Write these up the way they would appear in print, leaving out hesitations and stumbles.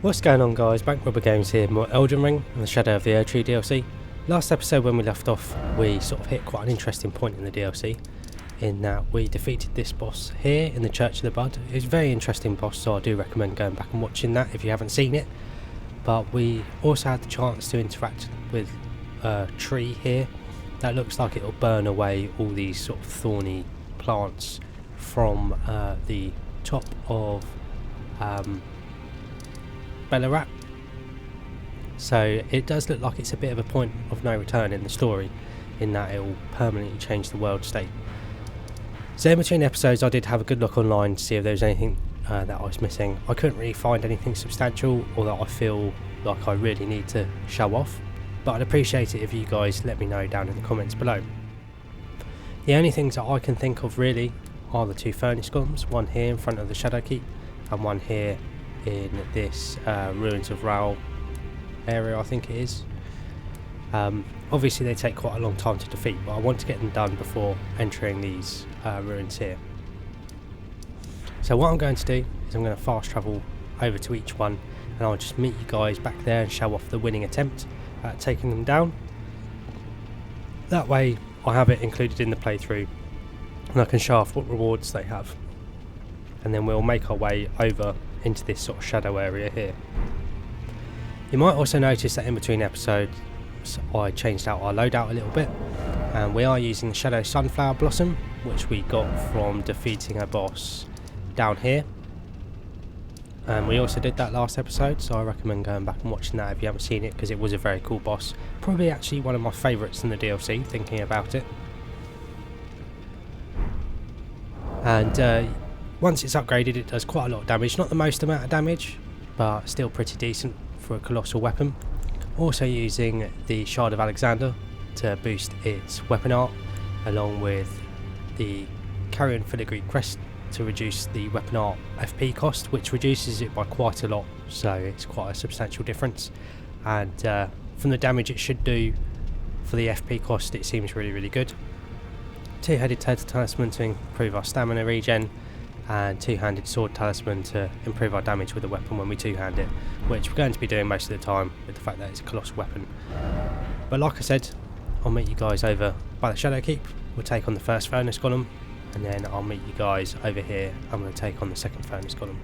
What's going on, guys? Bank Robber Games here, more Elden Ring and the Shadow of the Erdtree DLC. Last episode when we left off, we sort of hit quite an interesting point in the DLC, in that we defeated this boss here in the Church of the Bud. It's a very interesting boss, so I do recommend going back and watching that if you haven't seen it. But we also had the chance to interact with a tree here that looks like it'll burn away all these sort of thorny plants from the top of Bellarat. So it does look like it's a bit of a point of no return in the story, in that it will permanently change the world state. So in between episodes I did have a good look online to see if there was anything that I was missing. I couldn't really find anything substantial or that I feel like I really need to show off, but I'd appreciate it if you guys let me know down in the comments below. The only things that I can think of really are the two furnace golems, one here in front of the Shadow Keep and one here in this Ruins of Raoul area, I think it is. Obviously they take quite a long time to defeat, but I want to get them done before entering these ruins here. So what I'm going to do is I'm going to fast travel over to each one, and I'll just meet you guys back there and show off the winning attempt at taking them down. That way I have it included in the playthrough and I can show off what rewards they have, and then we'll make our way over into this sort of shadow area here. You might also notice that in between episodes I changed out our loadout a little bit, and we are using the Shadow Sunflower Blossom, which we got from defeating a boss down here, and we also did that last episode, so I recommend going back and watching that if you haven't seen it, because it was a very cool boss, probably actually one of my favourites in the DLC thinking about it. And once it's upgraded it does quite a lot of damage, not the most amount of damage, but still pretty decent for a colossal weapon. Also using the Shard of Alexander to boost its weapon art, along with the Carrion Filigree Crest to reduce the weapon art FP cost, which reduces it by quite a lot, so it's quite a substantial difference. And from the damage it should do for the FP cost, it seems really good. Two-headed turtle talisman to improve our stamina regen, and two-handed sword talisman to improve our damage with the weapon when we two-hand it, which we're going to be doing most of the time with the fact that it's a colossal weapon. But like I said, I'll meet you guys over by the Shadow Keep. We'll take on the first furnace golem, and then I'll meet you guys over here. I'm going to take on the second furnace golem.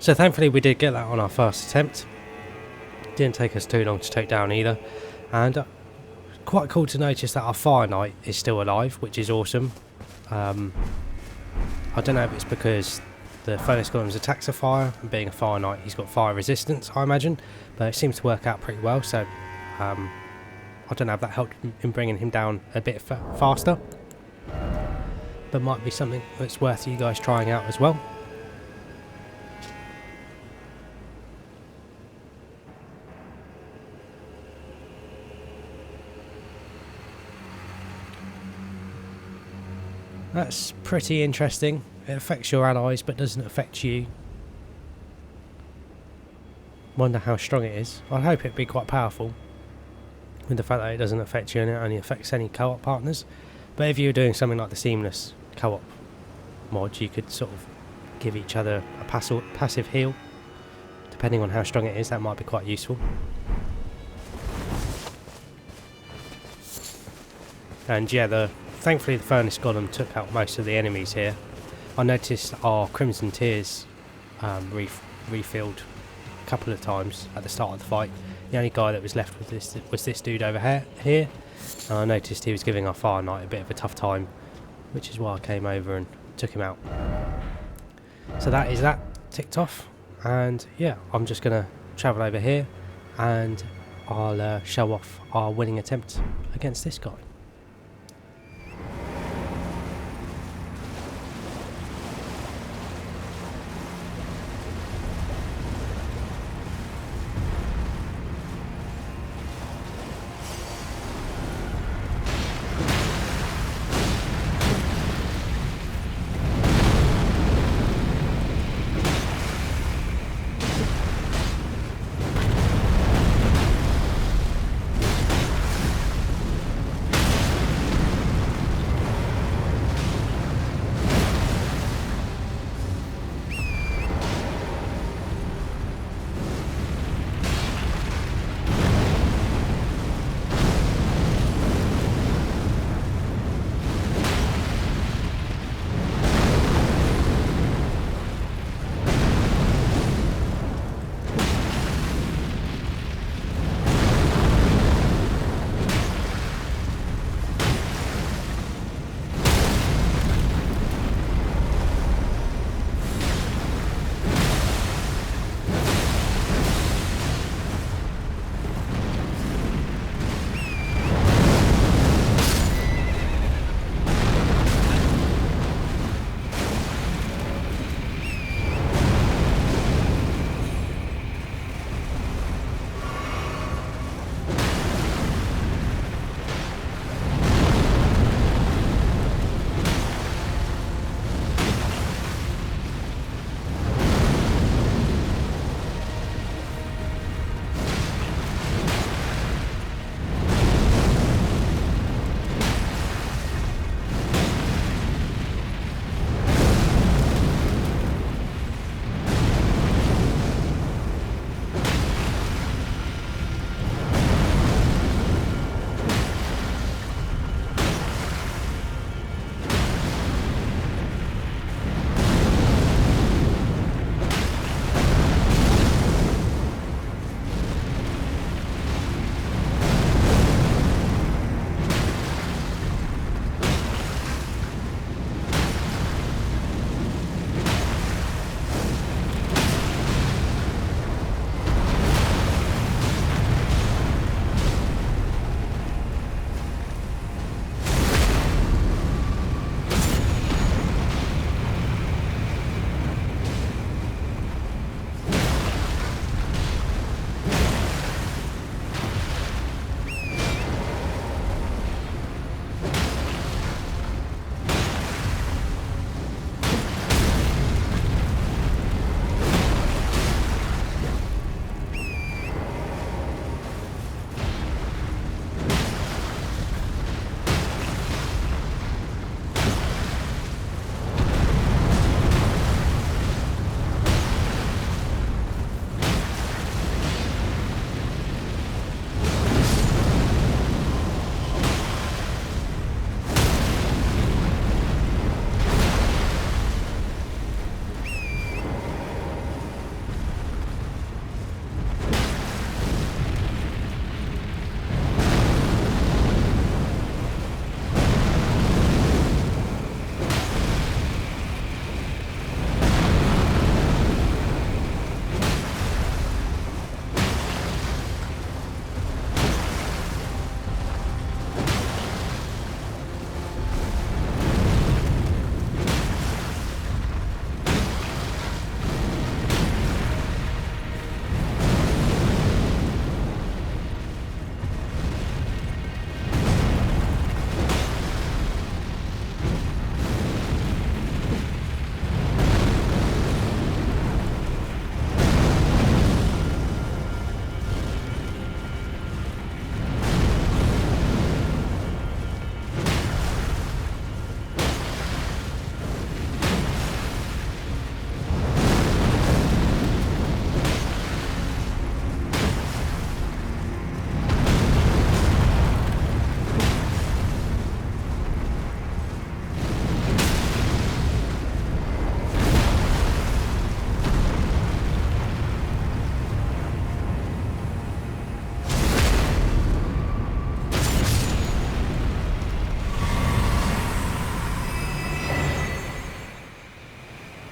So thankfully we did get that on our first attempt. Didn't take us too long to take down either. And quite cool to notice that our Fire Knight is still alive, which is awesome. I don't know if it's because the Furnace Golem's attacks are fire, and being a Fire Knight he's got fire resistance, I imagine, but it seems to work out pretty well, so I don't know if that helped in bringing him down a bit faster, but might be something that's worth you guys trying out as well. That's pretty interesting. It affects your allies but doesn't affect you. Wonder how strong it is. I hope it'd be quite powerful, with the fact that it doesn't affect you and it only affects any co-op partners. But if you're doing something like the Seamless co-op mod, you could sort of give each other a passive heal. Depending on how strong it is, that might be quite useful. And yeah, thankfully the Furnace Golem took out most of the enemies here. I noticed our Crimson Tears refilled a couple of times at the start of the fight. The only guy that was left with this was this dude over here. And I noticed he was giving our Fire Knight a bit of a tough time, which is why I came over and took him out. So that is that ticked off. And yeah, I'm just going to travel over here and I'll show off our winning attempt against this guy.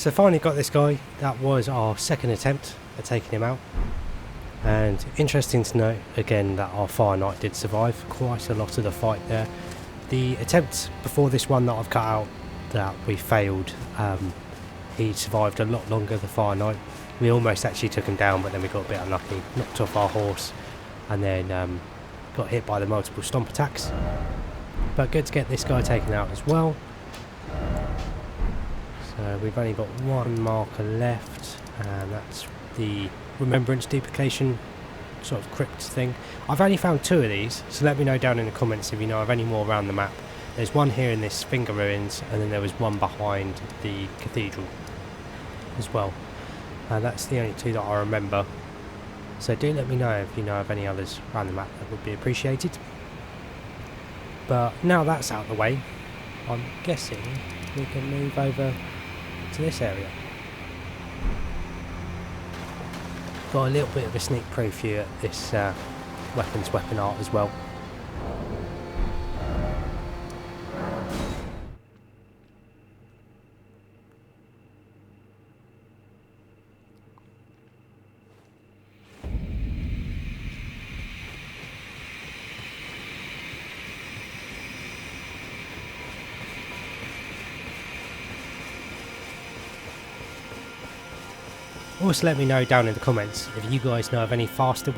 So finally got this guy. That was our second attempt at taking him out. And interesting to note again that our Fire Knight did survive quite a lot of the fight there. The attempt before this one that I've cut out that we failed, he survived a lot longer, the Fire Knight. We almost actually took him down, but then we got a bit unlucky, knocked off our horse, and then got hit by the multiple stomp attacks. But good to get this guy taken out as well. So we've only got one marker left, and that's the remembrance duplication sort of crypt thing. I've only found 2 of these, so let me know down in the comments if you know of any more around the map. There's one here in this finger ruins, and then there was one behind the cathedral as well. That's the only 2 that I remember. So do let me know if you know of any others around the map, that would be appreciated. But now that's out of the way, I'm guessing we can move over to this area. Got a little bit of a sneak preview at this weapon art as well. Also let me know down in the comments if you guys know of any faster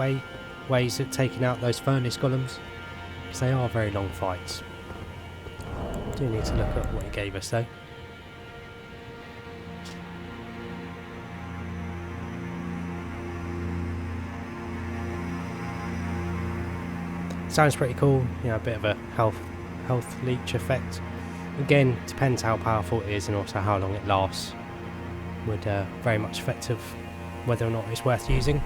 ways of taking out those furnace golems, because they are very long fights. Do need to look at what he gave us though. Sounds pretty cool, you know, a bit of a health leech effect. Again, depends how powerful it is and also how long it lasts. Would very much affect of whether or not it's worth using.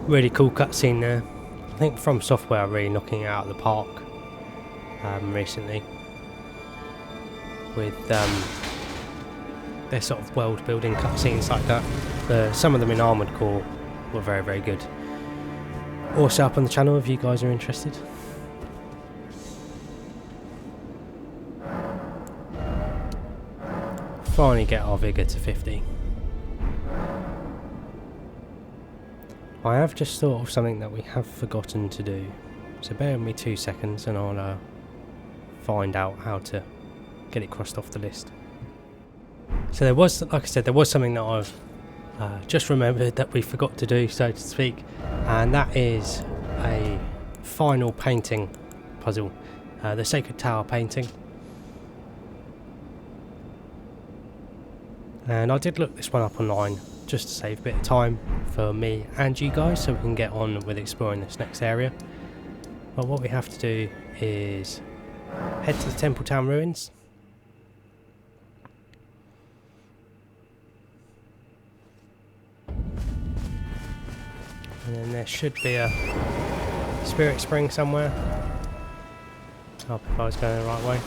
Really cool cutscene there. I think FromSoftware are really knocking it out of the park recently with their sort of world building cutscenes like that. Some of them in Armored Core were very, very good. Also up on the channel if you guys are interested. Finally get our vigour to 50. I have just thought of something that we have forgotten to do, so bear with me 2 seconds and I'll find out how to get it crossed off the list. So there was, like I said, there was something that I've just remembered that we forgot to do, so to speak, and that is a final painting puzzle, the Sacred Tower painting. And I did look this one up online just to save a bit of time for me and you guys so we can get on with exploring this next area. But what we have to do is head to the Templetown ruins. And then there should be a spirit spring somewhere. I hope if I was going the right way.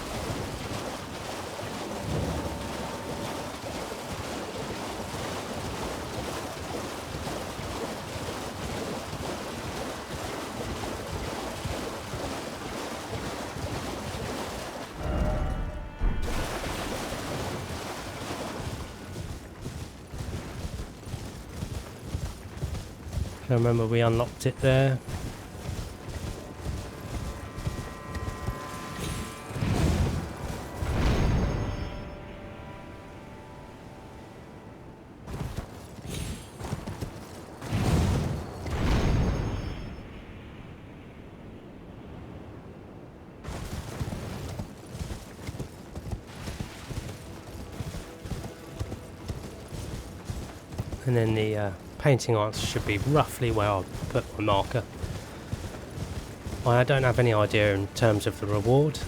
I remember we unlocked it there. And then the painting answer should be roughly where I'll put my marker. I don't have any idea in terms of the reward.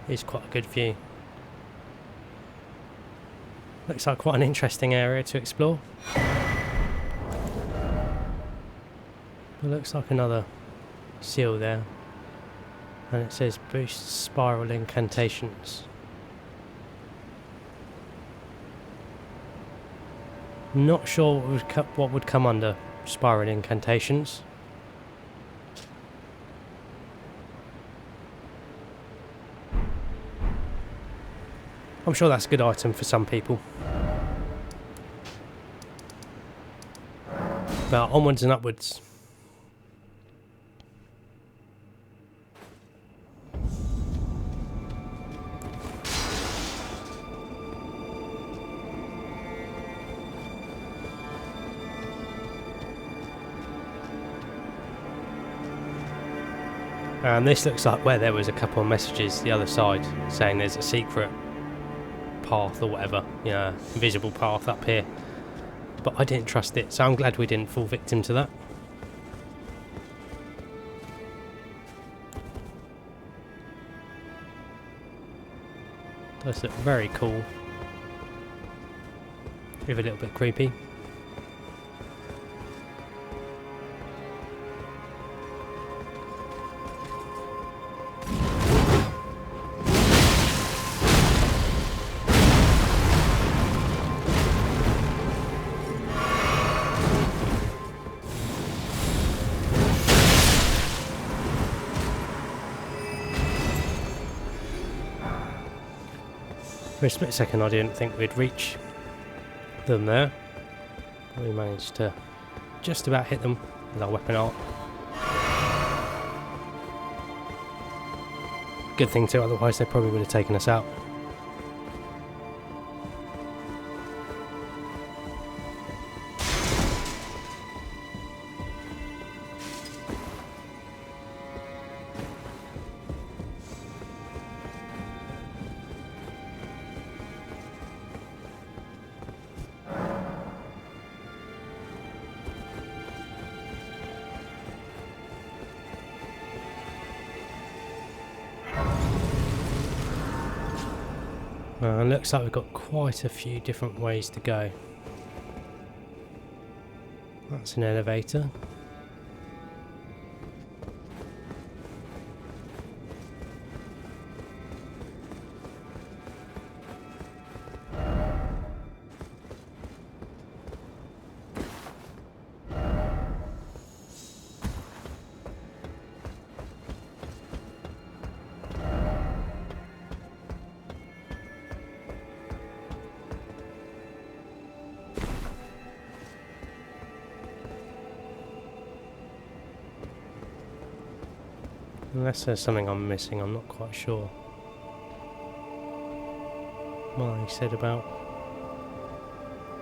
It's quite a good view. Looks like quite an interesting area to explore. It looks like another seal there. And it says boost spiral incantations. Not sure what would come under spiral incantations. I'm sure that's a good item for some people. But onwards and upwards. And this looks like where there was a couple of messages the other side saying there's a secret path or whatever, you know, invisible path up here. But I didn't trust it, so I'm glad we didn't fall victim to that. Does look very cool. With a little bit creepy. For a split second I didn't think we'd reach them there. We managed to just about hit them with our weapon art. Good thing too, otherwise they probably would have taken us out. Looks like we've got quite a few different ways to go. That's an elevator. Unless there's something I'm missing, I'm not quite sure. What he said about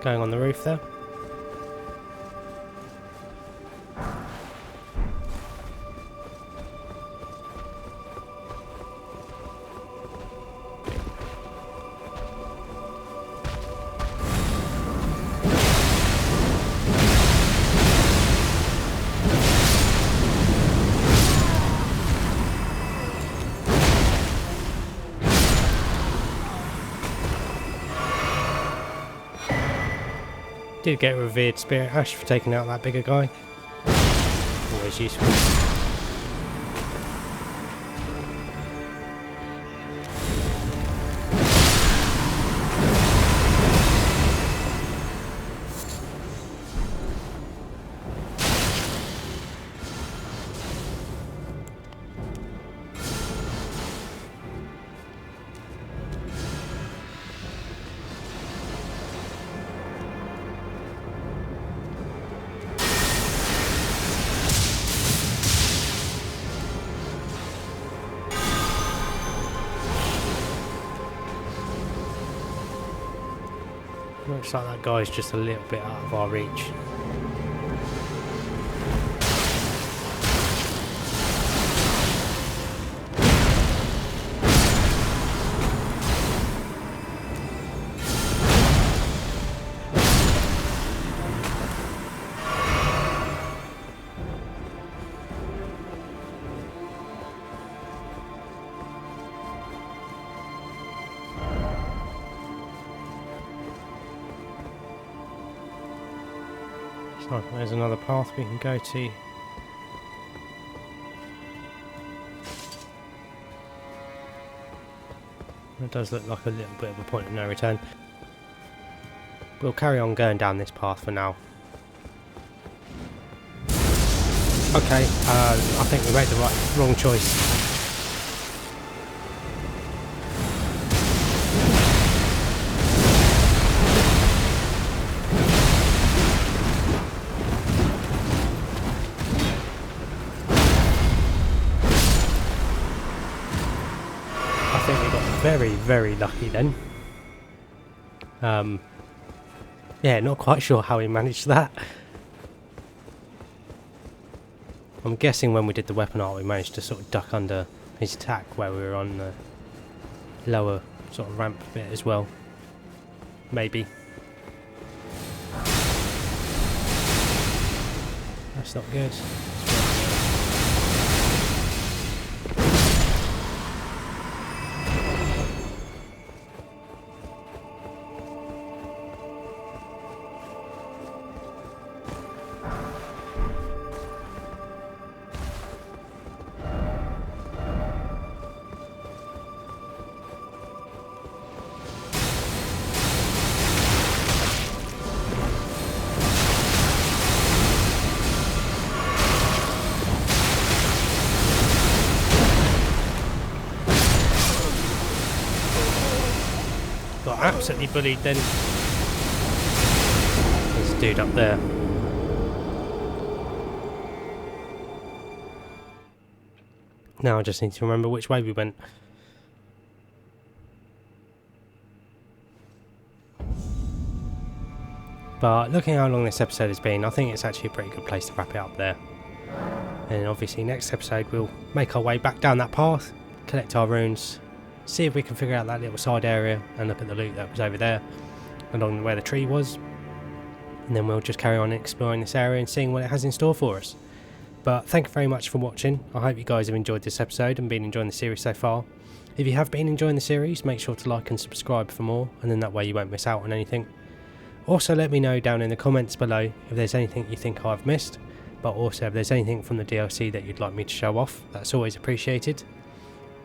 going on the roof there. Did get a revered spirit ash for taking out that bigger guy. Always useful. Looks like that guy's just a little bit out of our reach. So there's another path we can go to. It does look like a little bit of a point of no return. We'll carry on going down this path for now. Okay, I think we made the wrong choice. I think we got very, very lucky then. Yeah, not quite sure how he managed that. I'm guessing when we did the weapon art we managed to sort of duck under his attack where we were on the lower sort of ramp bit as well. Maybe. That's not good. Got absolutely bullied then. There's a dude up there. Now I just need to remember which way we went. But looking how long this episode has been, I think it's actually a pretty good place to wrap it up there. And obviously next episode we'll make our way back down that path, collect our runes, see if we can figure out that little side area and look at the loot that was over there along where the tree was, and then we'll just carry on exploring this area and seeing what it has in store for us. But thank you very much for watching. I hope you guys have enjoyed this episode and been enjoying the series so far. If you have been enjoying the series, make sure to like and subscribe for more, and then that way you won't miss out on anything. Also let me know down in the comments below if there's anything you think I've missed, but also if there's anything from the DLC that you'd like me to show off. That's always appreciated.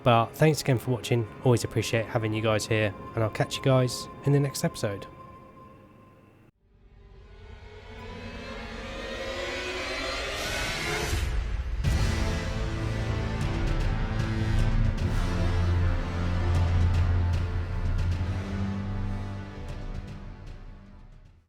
But thanks again for watching, always appreciate having you guys here, and I'll catch you guys in the next episode.